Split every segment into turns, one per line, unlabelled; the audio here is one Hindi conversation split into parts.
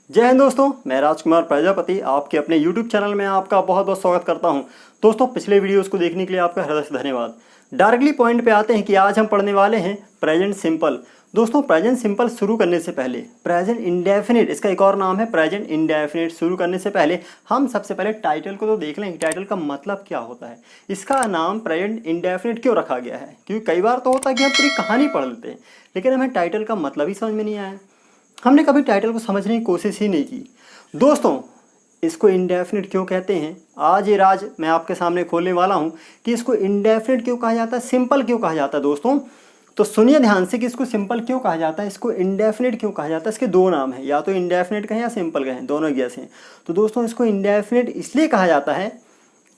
जय हिंद दोस्तों, मैं राजकुमार प्रजापति आपके अपने YouTube चैनल में आपका बहुत बहुत स्वागत करता हूं। दोस्तों, पिछले वीडियोस को देखने के लिए आपका हृदय से धन्यवाद। डायरेक्टली पॉइंट पे आते हैं कि आज हम पढ़ने वाले हैं प्रेजेंट सिंपल। दोस्तों, प्रेजेंट सिंपल शुरू करने से पहले प्रेजेंट इंडेफिनिट, इसका एक और नाम है प्रेजेंट इंडेफिनिट, शुरू करने से पहले हम सबसे पहले टाइटल को तो देख लें कि टाइटल का मतलब क्या होता है। इसका नाम प्रेजेंट इंडेफिनिट क्यों रखा गया है? क्योंकि कई बार तो होता है कि हम पूरी कहानी पढ़ लेते हैं लेकिन हमें टाइटल का मतलब ही समझ में नहीं आया। हमने कभी टाइटल को समझने की कोशिश ही नहीं की। दोस्तों, इसको इंडेफिनिट क्यों कहते हैं, आज ये राज मैं आपके सामने खोलने वाला हूँ कि इसको इंडेफिनिट क्यों कहा जाता है, सिंपल क्यों कहा जाता है। दोस्तों, तो सुनिए ध्यान से कि इसको सिंपल क्यों कहा जाता है, इसको इंडेफिनिट क्यों कहा जाता है। इसके दो नाम हैं, या तो इंडेफिनिट कहें या सिंपल कहें, दोनों जैसे हैं। तो दोस्तों, इसको इंडेफिनिट इसलिए कहा जाता है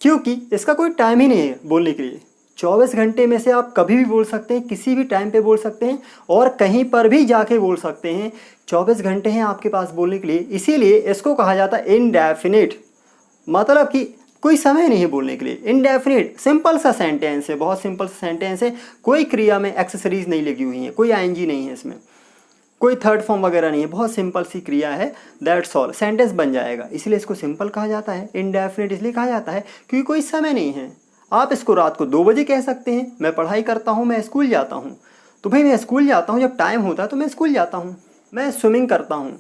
क्योंकि इसका कोई टाइम ही नहीं है बोलने के लिए। 24 घंटे में से आप कभी भी बोल सकते हैं, किसी भी टाइम पे बोल सकते हैं और कहीं पर भी जाके बोल सकते हैं। 24 घंटे हैं आपके पास बोलने के लिए, इसीलिए इसको कहा जाता है इंडेफिनिट। मतलब कि कोई समय नहीं है बोलने के लिए। इंडेफिनिट सिंपल सा सेंटेंस है, बहुत सिंपल सा सेंटेंस है। कोई क्रिया में एक्सेसरीज नहीं लगी हुई है, कोई आईएनजी नहीं है इसमें, कोई थर्ड फॉर्म वगैरह नहीं है, बहुत सिंपल सी क्रिया है। दैट्स ऑल, सेंटेंस बन जाएगा। इसलिए इसको सिंपल कहा जाता है। इंडेफिनिट इसलिए कहा जाता है क्योंकि कोई समय नहीं है। आप इसको रात को 2 बजे कह सकते हैं, मैं पढ़ाई करता हूँ, मैं स्कूल जाता हूँ। तो भाई मैं स्कूल जाता हूँ, जब टाइम होता है तो मैं स्कूल जाता हूँ। मैं स्विमिंग करता हूँ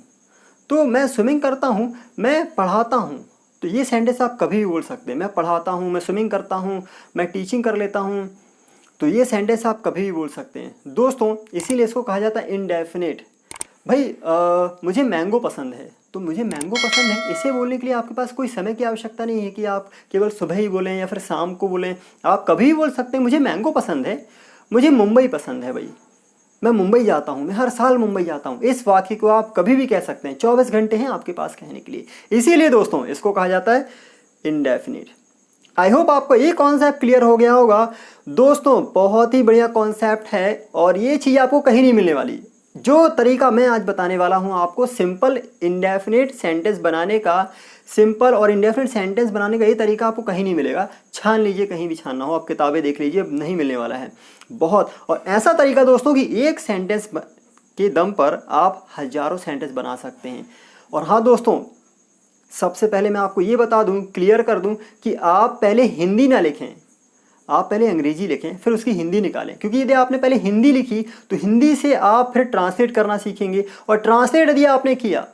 तो मैं स्विमिंग करता हूँ, मैं पढ़ाता हूँ। तो ये सेंटेंस आप कभी भी बोल सकते हैं। मैं पढ़ाता हूँ, मैं स्विमिंग करता हूँ, मैं टीचिंग कर लेता हूँ। तो ये सेंटेंस आप कभी भी बोल सकते हैं दोस्तों, इसीलिए इसको कहा जाता है इंडेफिनिट। भाई मुझे मैंगो पसंद है, तो मुझे मैंगो पसंद है, इसे बोलने के लिए आपके पास कोई समय की आवश्यकता नहीं है कि आप केवल सुबह ही बोलें या फिर शाम को बोलें। आप कभी भी बोल सकते हैं मुझे मैंगो पसंद है, मुझे मुंबई पसंद है। भाई मैं मुंबई जाता हूँ, मैं हर साल मुंबई जाता हूँ। इस वाक्य को आप कभी भी कह सकते हैं। 24 घंटे हैं आपके पास कहने के लिए, इसीलिए दोस्तों इसको कहा जाता है इंडेफिनिट। आई होप आपको ये कॉन्सेप्ट क्लियर हो गया होगा। दोस्तों, बहुत ही बढ़िया कॉन्सेप्ट है और ये चीज़ आपको कहीं नहीं मिलने वाली। जो तरीका मैं आज बताने वाला हूँ आपको सिंपल इंडेफिनिट सेंटेंस बनाने का, सिंपल और इंडेफिनिट सेंटेंस बनाने का ये तरीका आपको कहीं नहीं मिलेगा। छान लीजिए, कहीं भी छानना हो, आप किताबें देख लीजिए, नहीं मिलने वाला है बहुत। और ऐसा तरीका दोस्तों कि एक सेंटेंस के दम पर आप हजारों सेंटेंस बना सकते हैं। और हाँ दोस्तों, सबसे पहले मैं आपको ये बता दूं, क्लियर कर दूं कि आप पहले हिंदी ना लिखें, आप पहले अंग्रेजी लिखें, फिर उसकी हिंदी निकालें। क्योंकि यदि आपने पहले हिंदी लिखी तो हिंदी से आप फिर ट्रांसलेट करना सीखेंगे, और ट्रांसलेट यदि आपने किया,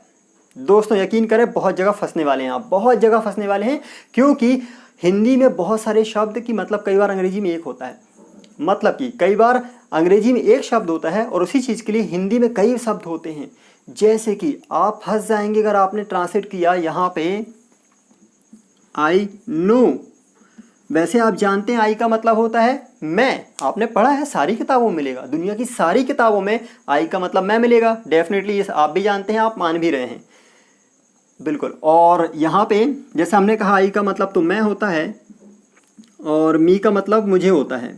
दोस्तों यकीन करें बहुत जगह फंसने वाले हैं आप, बहुत जगह फंसने वाले हैं। क्योंकि हिंदी में बहुत सारे शब्द की मतलब कई बार अंग्रेजी में एक होता है। मतलब कि कई बार अंग्रेजी में एक शब्द होता है और उसी चीज़ के लिए हिंदी में कई शब्द होते हैं। जैसे कि आप फंस जाएंगे अगर आपने ट्रांसलेट किया यहाँ पे आई नो। वैसे आप जानते हैं आई का मतलब होता है मैं, आपने पढ़ा है, सारी किताबों में मिलेगा, दुनिया की सारी किताबों में आई का मतलब मैं मिलेगा। डेफिनेटली ये आप भी जानते हैं, आप मान भी रहे हैं, बिल्कुल। और यहाँ पे जैसे हमने कहा आई का मतलब तो मैं होता है और मी का मतलब मुझे होता है।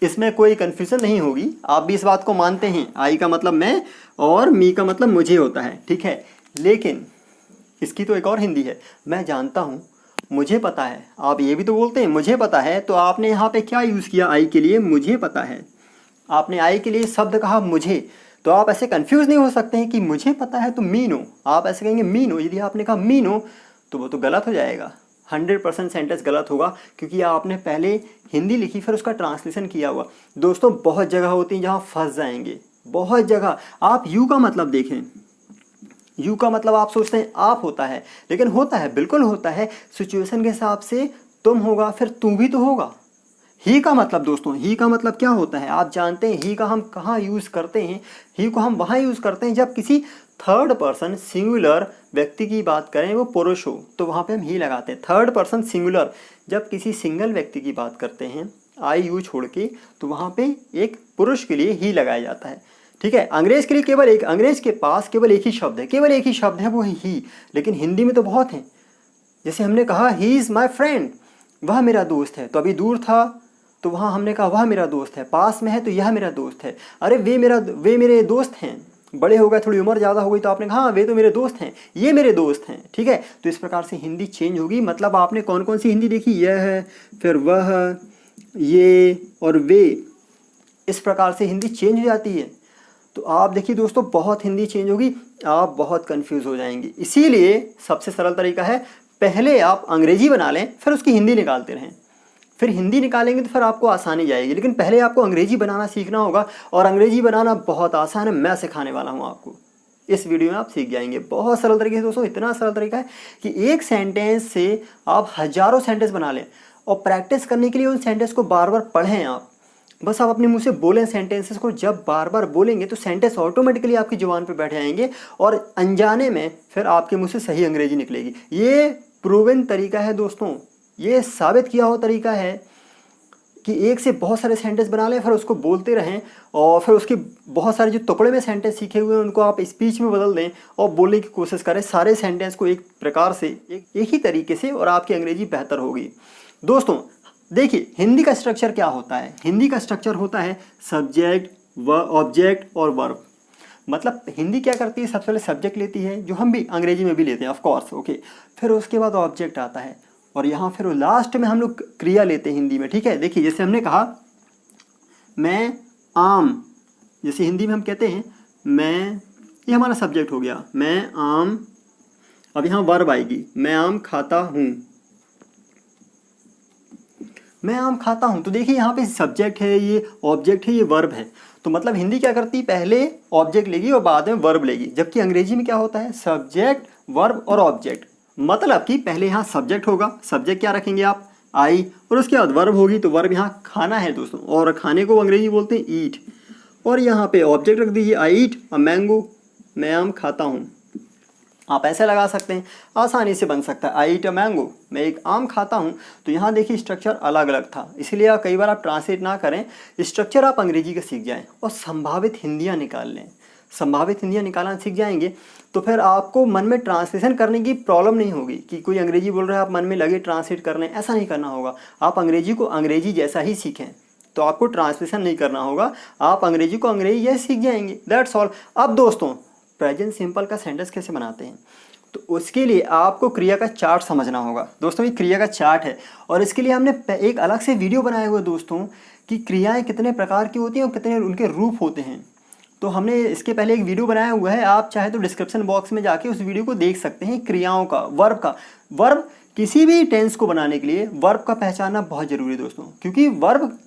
इसमें कोई कन्फ्यूजन नहीं होगी, आप भी इस बात को मानते हैं, आई का मतलब मैं और मी का मतलब मुझे होता है, ठीक है। लेकिन इसकी तो एक और हिंदी है, मैं जानता हूँ, मुझे पता है। आप ये भी तो बोलते हैं मुझे पता है, तो आपने यहाँ पे क्या यूज़ किया आई के लिए? मुझे पता है। आपने आई के लिए शब्द कहा मुझे, तो आप ऐसे कंफ्यूज नहीं हो सकते हैं कि मुझे पता है तो मी नो। आप ऐसे कहेंगे मी नो। यदि आपने कहा मी नो तो वो तो गलत हो जाएगा, 100% सेंटेंस गलत होगा, क्योंकि आपने पहले हिंदी लिखी फिर उसका ट्रांसलेशन किया हुआ। दोस्तों, बहुत जगह होती है जहाँ फंस जाएंगे, बहुत जगह। आप यू का मतलब देखें, यू का मतलब आप सोचते हैं आप होता है, लेकिन होता है, बिल्कुल होता है। सिचुएशन के हिसाब से तुम होगा, फिर तू भी तो होगा। ही का मतलब दोस्तों, ही का मतलब क्या होता है आप जानते हैं? ही का हम कहाँ यूज़ करते हैं? ही को हम वहाँ यूज़ करते हैं जब किसी थर्ड पर्सन सिंगुलर व्यक्ति की बात करें, वो पुरुष हो, तो वहाँ पे हम ही लगाते हैं। थर्ड पर्सन सिंगुलर, जब किसी सिंगल व्यक्ति की बात करते हैं आई यू छोड़ के, तो वहाँ पे एक पुरुष के लिए ही लगाया जाता है, ठीक है। अंग्रेज के लिए केवल एक, अंग्रेज के पास केवल एक ही शब्द है, केवल एक ही शब्द है, वो है ही। लेकिन हिंदी में तो बहुत हैं। जैसे हमने कहा ही इज़ माई फ्रेंड, वह मेरा दोस्त है, तो अभी दूर था तो वहाँ हमने कहा वह मेरा दोस्त है। पास में है तो यह मेरा दोस्त है। अरे वे मेरे दोस्त हैं। बड़े हो गए, थोड़ी उम्र ज़्यादा हो गई, तो आपने कहा हाँ वे तो मेरे दोस्त हैं, ये मेरे दोस्त हैं, ठीक है। तो इस प्रकार से हिंदी चेंज होगी। मतलब आपने कौन कौन सी हिंदी देखी? यह है, फिर वह, ये और वे, इस प्रकार से हिंदी चेंज हो जाती है। तो आप देखिए दोस्तों, बहुत हिंदी चेंज होगी, आप बहुत कंफ्यूज हो जाएंगे। इसीलिए सबसे सरल तरीका है, पहले आप अंग्रेजी बना लें, फिर उसकी हिंदी निकालते रहें। फिर हिंदी निकालेंगे तो फिर आपको आसानी जाएगी, लेकिन पहले आपको अंग्रेजी बनाना सीखना होगा। और अंग्रेजी बनाना बहुत आसान है, मैं सिखाने वाला हूँ आपको। इस वीडियो में आप सीख जाएंगे बहुत सरल तरीके से दोस्तों। इतना सरल तरीका है कि एक सेंटेंस से आप हजारों सेंटेंस बना लें। और प्रैक्टिस करने के लिए उन सेंटेंस को बार बार पढ़ें आप। बस आप अपने मुंह से बोलें सेंटेंसेस को, जब बार बार बोलेंगे तो सेंटेंस ऑटोमेटिकली आपकी जुबान पे बैठ जाएंगे और अनजाने में फिर आपके मुंह से सही अंग्रेजी निकलेगी। ये प्रूवन तरीका है दोस्तों, ये साबित किया हुआ तरीका है कि एक से बहुत सारे सेंटेंस बना लें, फिर उसको बोलते रहें और फिर उसके बहुत सारे जो टुकड़े में सेंटेंस सीखे हुए हैं उनको आप स्पीच में बदल दें और बोलने की कोशिश करें सारे सेंटेंस को एक प्रकार से, एक ही तरीके से, और आपकी अंग्रेजी बेहतर होगी। दोस्तों देखिए, हिंदी का स्ट्रक्चर क्या होता है? हिंदी का स्ट्रक्चर होता है सब्जेक्ट, ऑब्जेक्ट और वर्ब। मतलब हिंदी क्या करती है, सबसे पहले सब्जेक्ट लेती है, जो हम भी अंग्रेजी में भी लेते हैं ऑफ कोर्स, ओके। फिर उसके बाद ऑब्जेक्ट आता है और यहाँ फिर लास्ट में हम लोग क्रिया लेते हैं हिंदी में, ठीक है। देखिए जैसे हमने कहा मैं आम, जैसे हिंदी में हम कहते हैं मैं, ये हमारा सब्जेक्ट हो गया, मैं आम। अब यहाँ वर्ब आएगी, मैं आम खाता हूँ, मैं आम खाता हूँ। तो देखिए यहाँ पे सब्जेक्ट है, ये ऑब्जेक्ट है, ये वर्ब है। तो मतलब हिंदी क्या करती है, पहले ऑब्जेक्ट लेगी और बाद में वर्ब लेगी। जबकि अंग्रेजी में क्या होता है, सब्जेक्ट, वर्ब और ऑब्जेक्ट। मतलब कि पहले यहाँ सब्जेक्ट होगा, सब्जेक्ट क्या रखेंगे आप, आई, और उसके बाद वर्ब होगी, तो वर्ब यहाँ खाना है दोस्तों, और खाने को अंग्रेजी बोलते हैं ईट। और यहाँ पे ऑब्जेक्ट रख दीजिए, आई ईट अ मैंगो, मैं आम खाता हूँ। आप ऐसे लगा सकते हैं, आसानी से बन सकता है, आई ईट अ मैंगो, मैं एक आम खाता हूँ। तो यहाँ देखिए स्ट्रक्चर अलग अलग था, इसलिए आप कई बार आप ट्रांसलेट ना करें, स्ट्रक्चर आप अंग्रेजी का सीख जाएं और संभावित हिंदियाँ निकाल लें। संभावित हिंदियाँ निकालना सीख जाएंगे तो फिर आपको मन में ट्रांसलेशन करने की प्रॉब्लम नहीं होगी कि कोई अंग्रेजी बोल रहा है, आप मन में लगे ट्रांसलेट कर लें, ऐसा नहीं करना होगा। आप अंग्रेजी को अंग्रेजी जैसा ही सीखें, तो आपको ट्रांसलेशन नहीं करना होगा, आप अंग्रेजी को अंग्रेजी जैसे सीख जाएंगे, दैट्स ऑल। अब दोस्तों प्रेजेंट सिंपल का सेंटेंस कैसे बनाते हैं, तो उसके लिए आपको क्रिया का चार्ट समझना होगा। दोस्तों ये क्रिया का चार्ट है और इसके लिए हमने एक अलग से वीडियो बनाया हुआ है दोस्तों कि क्रियाएं कितने प्रकार की होती हैं और कितने उनके रूप होते हैं। तो हमने इसके पहले एक वीडियो बनाया हुआ है, आप चाहे तो डिस्क्रिप्शन बॉक्स में जाके उस वीडियो को देख सकते हैं। क्रियाओं का, वर्ब का, वर्ब किसी भी टेंस को बनाने के लिए वर्ब का पहचानना बहुत जरूरी है दोस्तों, क्योंकि वर्ब,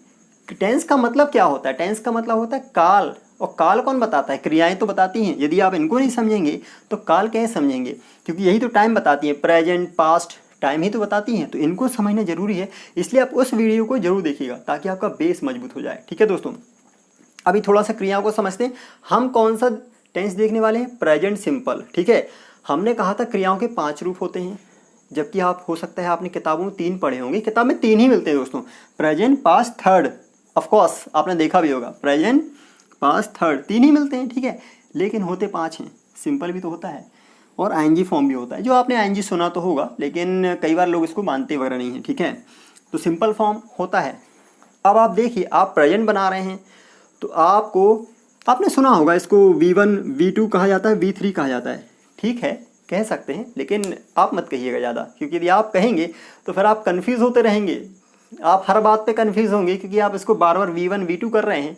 टेंस का मतलब क्या होता है, टेंस का मतलब होता है काल। और काल कौन बताता है, क्रियाएं तो बताती हैं। यदि आप इनको नहीं समझेंगे तो काल कैसे समझेंगे, क्योंकि यही तो टाइम बताती हैं, प्रेजेंट, पास्ट, टाइम ही तो बताती हैं। तो इनको समझना जरूरी है, इसलिए आप उस वीडियो को जरूर देखिएगा ताकि आपका बेस मजबूत हो जाए, ठीक है दोस्तों। अभी थोड़ा सा क्रियाओं को समझते हैं। हम कौन सा टेंस देखने वाले हैं, प्रेजेंट सिंपल, ठीक है। हमने कहा था क्रियाओं के 5 रूप होते हैं, जबकि आप हो सकता है आपने किताबों में 3 पढ़े होंगे। किताब में 3 ही मिलते हैं दोस्तों, प्रेजेंट, पास्ट, थर्ड। ऑफकोर्स आपने देखा भी होगा, प्रेजेंट, पास्ट, थर्ड, 3 ही मिलते हैं, ठीक है। लेकिन होते 5 हैं, सिंपल भी तो होता है और आईएनजी फॉर्म भी होता है। जो आपने आईएनजी सुना तो होगा, लेकिन कई बार लोग इसको मानते वगैरह नहीं है, ठीक है। तो सिंपल फॉर्म होता है। अब आप देखिए, आप प्रेजेंट बना रहे हैं तो आपने सुना होगा इसको V1, V2 कहा जाता है, V3 कहा जाता है, ठीक है, कह सकते हैं, लेकिन आप मत कहिएगा ज़्यादा, क्योंकि यदि आप कहेंगे तो फिर आप कन्फ्यूज़ होते रहेंगे। आप हर बात पे कन्फ्यूज़ होंगे क्योंकि आप इसको बार बार V1, V2 कर रहे हैं।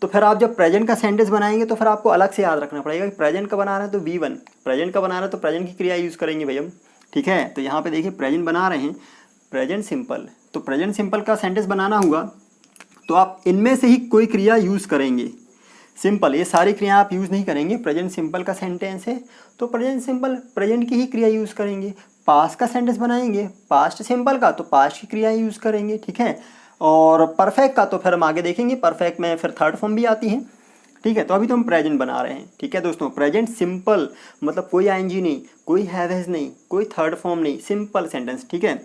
तो फिर आप जब प्रेजेंट का सेंटेंस बनाएंगे तो फिर आपको अलग से याद रखना पड़ेगा कि प्रेजेंट का बना रहे हैं तो V1, प्रेजेंट का बना रहे हैं तो प्रेजेंट की क्रिया यूज़ करेंगे भाई हम, ठीक है। तो यहाँ पे देखिए प्रेजेंट बना रहे हैं, प्रेजेंट सिंपल, तो प्रेजेंट सिंपल का सेंटेंस बनाना हुआ तो आप इनमें से ही कोई क्रिया यूज़ करेंगे। सिंपल, ये सारी क्रिया आप यूज़ नहीं करेंगे। प्रेजेंट सिंपल का सेंटेंस है तो प्रेजेंट सिंपल, प्रेजेंट की ही क्रिया यूज़ करेंगे। पास्ट का सेंटेंस बनाएंगे, पास्ट सिंपल का, तो पास्ट की क्रिया यूज़ करेंगे, ठीक है। और परफेक्ट का तो फिर हम आगे देखेंगे, परफेक्ट में फिर थर्ड फॉर्म भी आती है, ठीक है। तो अभी तो हम प्रेजेंट बना रहे हैं, ठीक है दोस्तों। प्रेजेंट सिंपल मतलब कोई आईएनजी नहीं, कोई हैव हैज नहीं, कोई थर्ड फॉर्म नहीं, सिंपल सेंटेंस, ठीक है।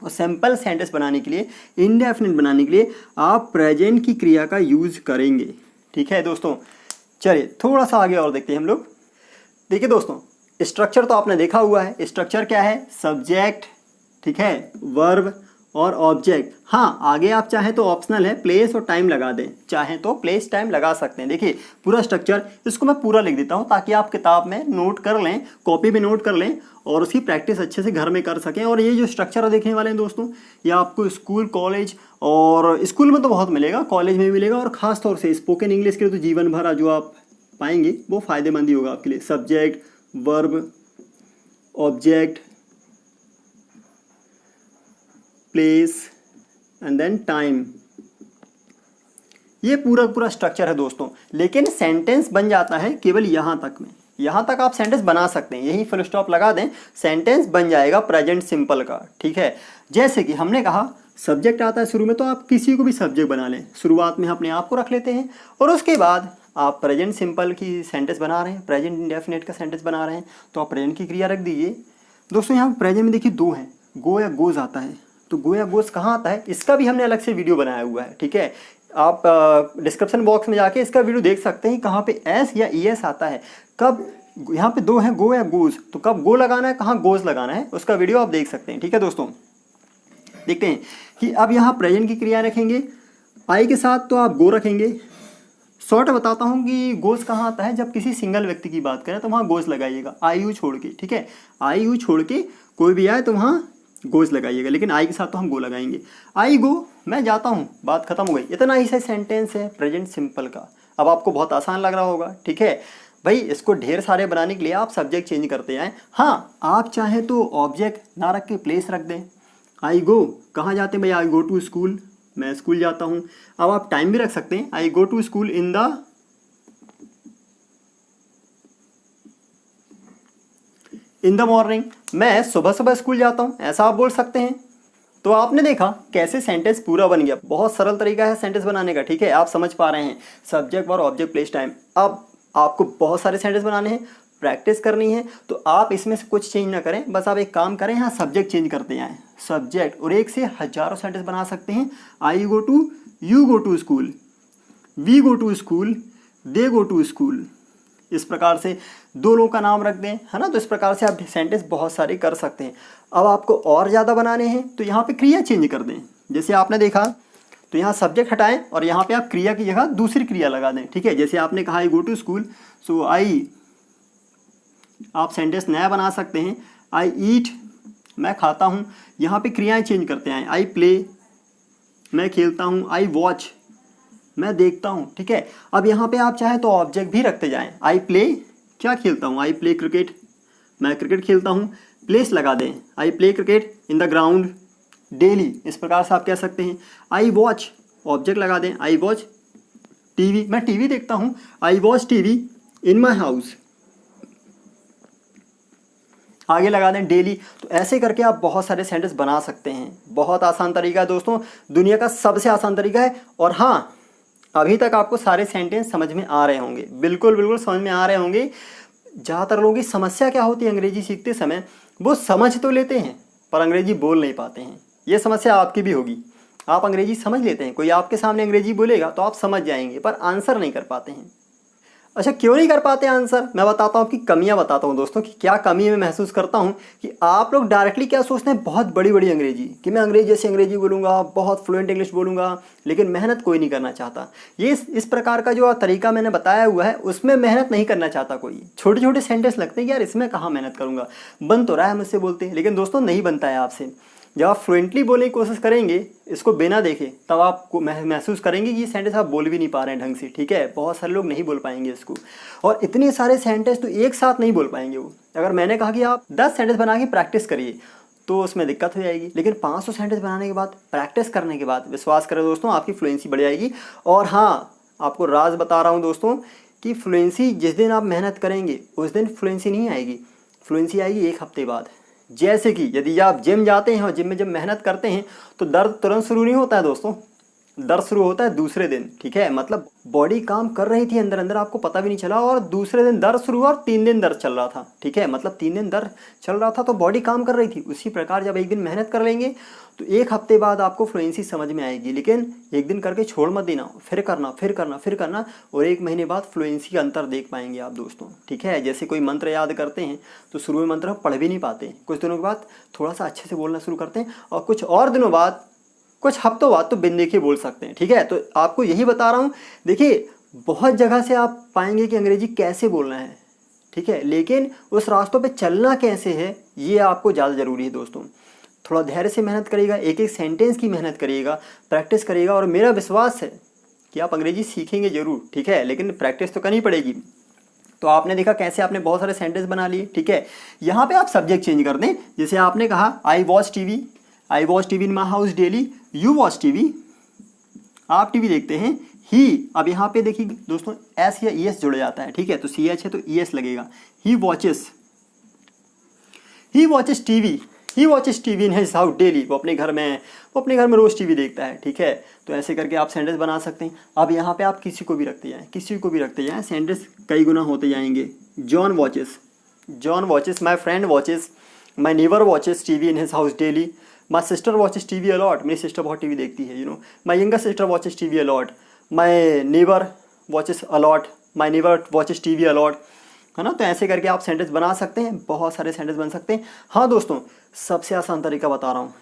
और सिंपल सेंटेंस बनाने के लिए, इंडेफिनिट बनाने के लिए आप प्रेजेंट की क्रिया का यूज़ करेंगे, ठीक है दोस्तों। चलिए थोड़ा सा आगे और देखते हैं हम लोग। देखिए दोस्तों, स्ट्रक्चर तो आपने देखा हुआ है। स्ट्रक्चर क्या है, सब्जेक्ट, ठीक है, वर्ब और ऑब्जेक्ट। हाँ, आगे आप चाहें तो ऑप्शनल है, प्लेस और टाइम लगा दें, चाहें तो प्लेस टाइम लगा सकते हैं। देखिए पूरा स्ट्रक्चर, इसको मैं पूरा लिख देता हूँ ताकि आप किताब में नोट कर लें, कॉपी में नोट कर लें और उसकी प्रैक्टिस अच्छे से घर में कर सकें। और ये जो स्ट्रक्चर देखने वाले हैं दोस्तों, ये आपको स्कूल, कॉलेज, और स्कूल में तो बहुत मिलेगा, कॉलेज में भी मिलेगा, और ख़ास तौर से स्पोकन इंग्लिश के लिए तो जीवन भर जो आप पाएंगे वो फ़ायदेमंद ही होगा आपके लिए। Subject, verb, object, place and then time, ये पूरा स्ट्रक्चर है दोस्तों। लेकिन सेंटेंस बन जाता है केवल यहाँ तक में, यहाँ तक आप सेंटेंस बना सकते हैं, यही फुल स्टॉप लगा दें, सेंटेंस बन जाएगा प्रेजेंट सिंपल का, ठीक है। जैसे कि हमने कहा सब्जेक्ट आता है शुरू में, तो आप किसी को भी सब्जेक्ट बना लें, शुरुआत में अपने आप को रख लेते हैं और उसके बाद आप प्रेजेंट सिंपल की सेंटेंस बना रहे हैं, प्रेजेंट इंडेफिनिट का सेंटेंस बना रहे हैं, तो आप प्रेजेंट की क्रिया रख दीजिए। दोस्तों यहाँ प्रेजेंट में देखिए दो हैं, गो या गोज आता है, तो गो या गोज कहाँ आता है इसका भी हमने अलग से वीडियो बनाया हुआ है, ठीक है। आप डिस्क्रिप्शन बॉक्स में जाके इसका वीडियो देख सकते हैं कहाँ पे एस या ई एस आता है, कब यहाँ पे दो है गो या गोज, तो कब गो लगाना है, कहाँ गोज लगाना है, उसका वीडियो आप देख सकते हैं, ठीक है दोस्तों। देखते हैं कि अब यहाँ प्रेजेंट की क्रिया रखेंगे आई के साथ, तो आप गो रखेंगे। शॉर्ट बताता हूँ कि गोज कहाँ आता है, जब किसी सिंगल व्यक्ति की बात करें तो वहाँ गोज लगाइएगा, आई यू छोड़ के, ठीक है। आई यू छोड़ के कोई भी आए तो वहाँ गोज लगाइएगा, लेकिन आई के साथ तो हम गो लगाएंगे। आई गो, मैं जाता हूँ, बात खत्म हो गई। इतना ही से सेंटेंस है प्रेजेंट सिंपल का। अब आपको बहुत आसान लग रहा होगा, ठीक है भाई। इसको ढेर सारे बनाने के लिए आप सब्जेक्ट चेंज करते हैं। हाँ, आप चाहे तो ऑब्जेक्ट ना रख के प्लेस रख दें। आई गो, कहाँ जाते हैं भाई, आई गो टू स्कूल, मैं स्कूल जाता हूँ। अब आप टाइम भी रख सकते हैं, I go to school in the morning, मैं सुबह सुबह स्कूल जाता हूँ, ऐसा आप बोल सकते हैं। तो आपने देखा कैसे सेंटेंस पूरा बन गया। बहुत सरल तरीका है सेंटेंस बनाने का, ठीक है। आप समझ पा रहे हैं, सब्जेक्ट और ऑब्जेक्ट, प्लेस, टाइम। अब आपको बहुत सारे सेंटेंस बनाने हैं, प्रैक्टिस करनी है, तो आप इसमें से कुछ चेंज ना करें, बस आप एक काम करें, यहाँ सब्जेक्ट चेंज करते जाएं, सब्जेक्ट, और एक से हजारों सेंटेंस बना सकते हैं। I go to, you go to school, we go to school, they go to school, इस प्रकार से दो लोगों का नाम रख दें, है ना। तो इस प्रकार से आप सेंटेंस बहुत सारे कर सकते हैं। अब आपको और ज़्यादा बनाने हैं तो यहाँ पे क्रिया चेंज कर दें। जैसे आपने देखा, तो यहाँ सब्जेक्ट हटाएं और यहाँ पे आप क्रिया की जगह दूसरी क्रिया लगा दें, ठीक है। जैसे आपने कहा आई गो टू स्कूल, सो आई, आप सेंटेंस नया बना सकते हैं। आई ईट, मैं खाता हूँ, यहाँ पे क्रियाएँ चेंज करते हैं। आई प्ले, मैं खेलता हूँ। आई वॉच, मैं देखता हूँ, ठीक है। अब यहाँ पे आप चाहे तो ऑब्जेक्ट भी रखते जाएं। आई प्ले, क्या खेलता हूँ, आई प्ले क्रिकेट, मैं क्रिकेट खेलता हूँ। प्लेस लगा दें, I play cricket in the ground daily, इस प्रकार से आप कह सकते हैं। आई वॉच, ऑब्जेक्ट लगा दें, आई वॉच टीवी, मैं टीवी देखता हूँ। I watch TV in my house, आगे लगा दें डेली। तो ऐसे करके आप बहुत सारे सेंटेंस बना सकते हैं। बहुत आसान तरीका है दोस्तों, दुनिया का सबसे आसान तरीका है। और हाँ, अभी तक आपको सारे सेंटेंस समझ में आ रहे होंगे, बिल्कुल बिल्कुल समझ में आ रहे होंगे। ज़्यादातर लोगों की समस्या क्या होती है अंग्रेजी सीखते समय, वो समझ तो लेते हैं पर अंग्रेजी बोल नहीं पाते हैं। ये समस्या आपकी भी होगी। आप अंग्रेजी समझ लेते हैं, कोई आपके सामने अंग्रेजी बोलेगा तो आप समझ जाएंगे, पर आंसर नहीं कर पाते हैं। अच्छा, क्यों नहीं कर पाते आंसर, मैं बताता हूँ, आपकी कमियाँ बताता हूँ दोस्तों कि क्या कमी मैं महसूस करता हूँ। कि आप लोग डायरेक्टली क्या सोचते हैं, बहुत बड़ी बड़ी अंग्रेजी, कि मैं अंग्रेजी जैसे अंग्रेजी बोलूँगा, बहुत फ्लुएंट इंग्लिश बोलूँगा, लेकिन मेहनत कोई नहीं करना चाहता। ये इस प्रकार का जो तरीका मैंने बताया हुआ है, उसमें मेहनत नहीं करना चाहता कोई। छोटे छोटे सेंटेंस लगते हैं कि यार इसमें कहाँ मेहनत करूँगा, बन तो रहा है मुझसे बोलते हैं, लेकिन दोस्तों नहीं बनता है आपसे। जब आप फ्लुएंटली बोलने की कोशिश करेंगे इसको बिना देखे, तब आप महसूस करेंगे कि ये सेंटेंस आप बोल भी नहीं पा रहे हैं ढंग से, ठीक है। बहुत सारे लोग नहीं बोल पाएंगे इसको, और इतने सारे सेंटेंस तो एक साथ नहीं बोल पाएंगे वो। अगर मैंने कहा कि आप 10 सेंटेंस बना के प्रैक्टिस करिए तो उसमें दिक्कत हो जाएगी, लेकिन 500 सेंटेंस बनाने के बाद, प्रैक्टिस करने के बाद, विश्वास करें दोस्तों, आपकी फ्लुएंसी बढ़ जाएगी। और हाँ, आपको राज बता रहा हूँ दोस्तों कि फ्लुएंसी जिस दिन आप मेहनत करेंगे उस दिन फ्लुएंसी नहीं आएगी, फ्लुएंसी आएगी 1 हफ्ते बाद। जैसे कि यदि आप जिम जाते हैं और जिम में जब मेहनत करते हैं तो दर्द तुरंत शुरू नहीं होता है दोस्तों, दर्द शुरू होता है दूसरे दिन, ठीक है। मतलब बॉडी काम कर रही थी अंदर अंदर, आपको पता भी नहीं चला, और दूसरे दिन दर्द शुरू हुआ और 3 दिन दर्द चल रहा था, ठीक है। मतलब 3 दिन दर्द चल रहा था तो बॉडी काम कर रही थी। उसी प्रकार जब एक दिन मेहनत कर लेंगे तो 1 हफ्ते बाद आपको फ्लुएंसी समझ में आएगी। लेकिन एक दिन करके छोड़ मत देना, फिर करना फिर करना फिर करना, और 1 महीने बाद फ्लुएंसी का अंतर देख पाएंगे आप दोस्तों, ठीक है। जैसे कोई मंत्र याद करते हैं तो शुरू में मंत्र पढ़ भी नहीं पाते, कुछ दिनों के बाद थोड़ा सा अच्छे से बोलना शुरू करते हैं, और कुछ और दिनों बाद, कुछ हफ्तों बाद तो बिन देखे बोल सकते हैं, ठीक है। तो आपको यही बता रहा हूँ। देखिए, बहुत जगह से आप पाएंगे कि अंग्रेजी कैसे बोलना है, ठीक है, लेकिन उस रास्तों पे चलना कैसे है ये आपको ज़्यादा ज़रूरी है दोस्तों। थोड़ा धैर्य से मेहनत करिएगा, एक एक सेंटेंस की मेहनत करिएगा, प्रैक्टिस करिएगा, और मेरा विश्वास है कि आप अंग्रेजी सीखेंगे ज़रूर, ठीक है। लेकिन प्रैक्टिस तो करनी पड़ेगी। तो आपने देखा कैसे आपने बहुत सारे सेंटेंस बना लिए, ठीक है। यहाँ पे आप सब्जेक्ट चेंज कर दें, जैसे आपने कहा I watch TV in my house daily, you watch TV, आप टीवी देखते हैं। ही, अब यहाँ पे देखिए दोस्तों एस या ई एस जुड़ जाता है, ठीक है, तो सी एच है तो ई एस लगेगा। He watches TV in his house daily, वो अपने घर में रोज टीवी देखता है, ठीक है। तो ऐसे करके आप सेंटेंस बना सकते हैं। अब यहाँ पे आप किसी को भी रखते जाएं, सेंटेंस कई गुना होते जाएंगे। John watches, my friend watches, my neighbour watches TV in his house daily, my sister watches TV a lot, मेरी सिस्टर बहुत टीवी देखती है, you know. My younger sister watches TV a lot, my neighbour watches a lot, my neighbour watches TV a lot, है ना। तो ऐसे करके आप सेंटेंस बना सकते हैं, बहुत सारे सेंटेंस बन सकते हैं। हाँ दोस्तों, सबसे आसान तरीका बता रहा हूँ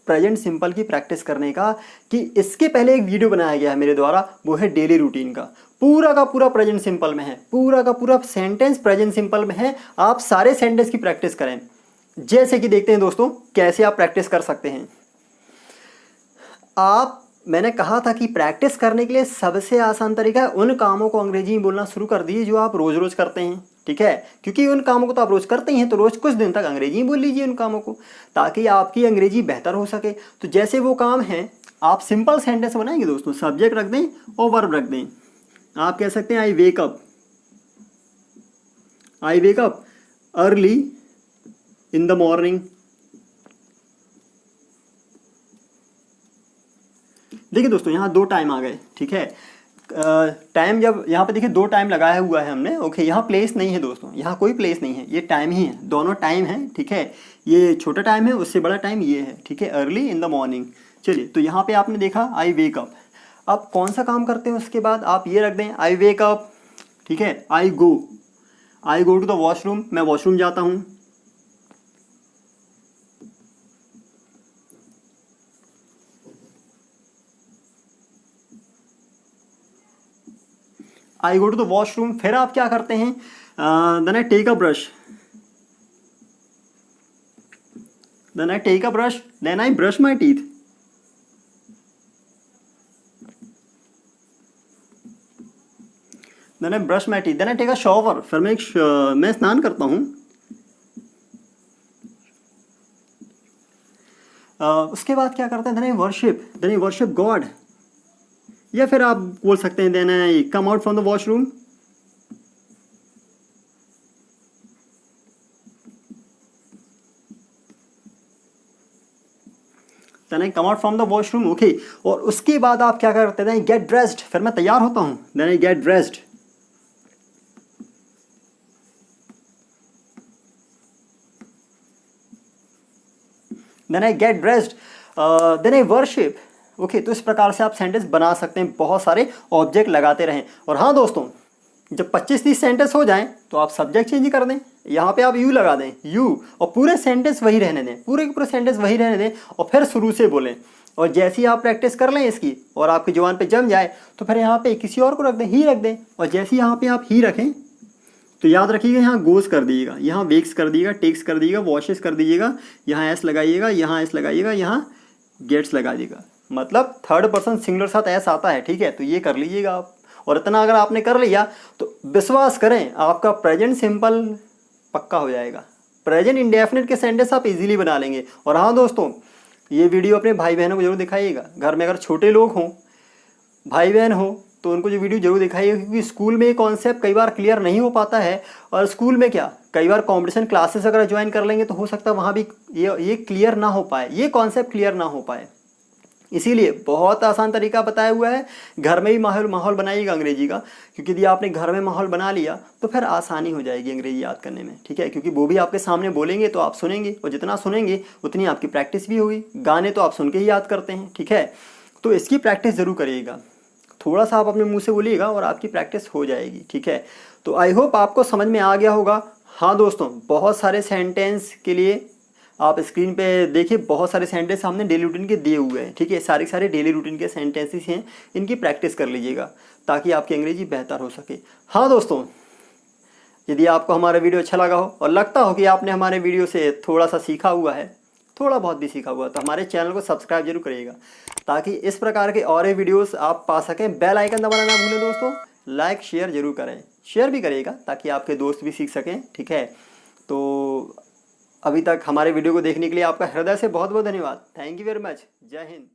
प्रेजेंट सिंपल की प्रैक्टिस करने का, कि इसके पहले एक वीडियो बनाया गया है मेरे द्वारा, वो है डेली रूटीन का पूरा प्रेजेंट सिंपल में है, पूरा सेंटेंस प्रेजेंट सिंपल में है। आप सारे सेंटेंस की प्रैक्टिस करें, जैसे कि देखते हैं दोस्तों कैसे आप प्रैक्टिस कर सकते हैं। मैंने कहा था कि प्रैक्टिस करने के लिए सबसे आसान तरीका है उन कामों को अंग्रेजी में बोलना शुरू कर दीजिए जो आप रोज़ करते हैं, ठीक है। क्योंकि उन कामों को तो आप रोज़ करते ही हैं, तो रोज़ कुछ दिन तक अंग्रेजी में बोल लीजिए उन कामों को, ताकि आपकी अंग्रेजी बेहतर हो सके। तो जैसे वो काम है, आप सिंपल सेंटेंस बनाएंगे दोस्तों, सब्जेक्ट रख दें और वर्ब रख दें। आप कह सकते हैं I wake up early in the morning. देखिए दोस्तों यहाँ 2 टाइम आ गए, ठीक है। टाइम जब यहाँ पे देखिए 2 टाइम लगाया हुआ है हमने, ओके। यहाँ प्लेस नहीं है दोस्तों, यहाँ कोई प्लेस नहीं है, ये टाइम ही है, दोनों टाइम है, ठीक है। ये छोटा टाइम है, उससे बड़ा टाइम ये है, ठीक है, अर्ली इन द मॉर्निंग। चलिए, तो यहाँ पे आपने देखा आई वेक अप। अब कौन सा काम करते हैं उसके बाद आप ये रख दें आई वेक अप, ठीक है। I go to the washroom, मैं वॉशरूम जाता हूँ। I go to the washroom, फिर आप क्या करते हैं, then I take a brush, then I brush my teeth, then I brush my teeth, then I take a shower, फिर मैं स्नान करता हूँ। उसके बाद क्या करते हैं, देन आई वर्शिप गॉड, या फिर आप बोल सकते हैं then I come out from the washroom, then I come out from the washroom, okay. और उसके बाद आप क्या करते हैं, गेट ड्रेस्ड, फिर मैं तैयार होता हूं, then I get dressed, then I worship, okay. तो इस प्रकार से आप सेंटेंस बना सकते हैं, बहुत सारे ऑब्जेक्ट लगाते रहें। और हाँ दोस्तों, जब 25-30 सेंटेंस हो जाएं तो आप सब्जेक्ट चेंज कर दें, यहाँ पे आप यू लगा दें, यू, और पूरे सेंटेंस वही रहने दें, पूरे सेंटेंस वही रहने दें, और फिर शुरू से बोलें। और जैसे ही आप प्रैक्टिस कर लें इसकी और आपकी जुबान पे जम जाए, तो फिर यहाँ पे किसी और को रख दें, ही रख दें। और जैसे यहाँ पे आप ही रखें तो याद रखिएगा, यहाँ गोस कर दीजिएगा, यहाँ वेक्स कर दीजिएगा, टेक्स कर दीजिएगा, वॉशेस कर दीजिएगा, यहाँ एस लगाइएगा, यहाँ एस लगाइएगा, यहाँ गेट्स लगा दीजिएगा। मतलब थर्ड पर्सन सिंगुलर साथ एस आता है, ठीक है। तो ये कर लीजिएगा आप, और इतना अगर आपने कर लिया तो विश्वास करें आपका प्रेजेंट सिंपल पक्का हो जाएगा। प्रेजेंट इंडेफिनिट के सेंटेंस आप इजीली बना लेंगे। और हाँ दोस्तों, ये वीडियो अपने भाई बहनों को जरूर दिखाइएगा। घर में अगर छोटे लोग हों, भाई बहन हो, तो उनको जो वीडियो जरूर दिखाइएगा, क्योंकि स्कूल में ये कॉन्सेप्ट कई बार क्लियर नहीं हो पाता है। और स्कूल में क्या, कई बार कॉम्पिटिशन क्लासेस अगर ज्वाइन कर लेंगे तो हो सकता है वहाँ भी ये क्लियर ना हो पाए, ये कॉन्सेप्ट क्लियर ना हो पाए। इसीलिए बहुत आसान तरीका बताया हुआ है, घर में ही माहौल बनाइएगा अंग्रेजी का, क्योंकि यदि आपने घर में माहौल बना लिया तो फिर आसानी हो जाएगी अंग्रेजी याद करने में, ठीक है। क्योंकि वो भी आपके सामने बोलेंगे तो आप सुनेंगे, और जितना सुनेंगे उतनी आपकी प्रैक्टिस भी होगी। गाने तो आप सुन के ही याद करते हैं, ठीक है। तो इसकी प्रैक्टिस ज़रूर करिएगा, थोड़ा सा आप अपने मुँह से बोलिएगा और आपकी प्रैक्टिस हो जाएगी, ठीक है। तो आई होप आपको समझ में आ गया होगा। हाँ दोस्तों, बहुत सारे सेंटेंस के लिए आप स्क्रीन पे देखिए, बहुत सारे सेंटेंस हमने डेली रूटीन के दिए हुए हैं, ठीक है। सारे डेली रूटीन के सेंटेंसेस हैं, इनकी प्रैक्टिस कर लीजिएगा ताकि आपकी अंग्रेजी बेहतर हो सके। हाँ दोस्तों, यदि आपको हमारा वीडियो अच्छा लगा हो और लगता हो कि आपने हमारे वीडियो से थोड़ा सा सीखा हुआ है, थोड़ा बहुत भी सीखा हुआ, तो हमारे चैनल को सब्सक्राइब जरूर करिएगा, ताकि इस प्रकार के और वीडियोस आप पा सकें। बेल आइकन दबाना ना भूलें दोस्तों, लाइक शेयर जरूर करें। शेयर भी करिएगा ताकि आपके दोस्त भी सीख सकें, ठीक है। तो अभी तक हमारे वीडियो को देखने के लिए आपका हृदय से बहुत बहुत धन्यवाद। Thank you very much. जय हिंद।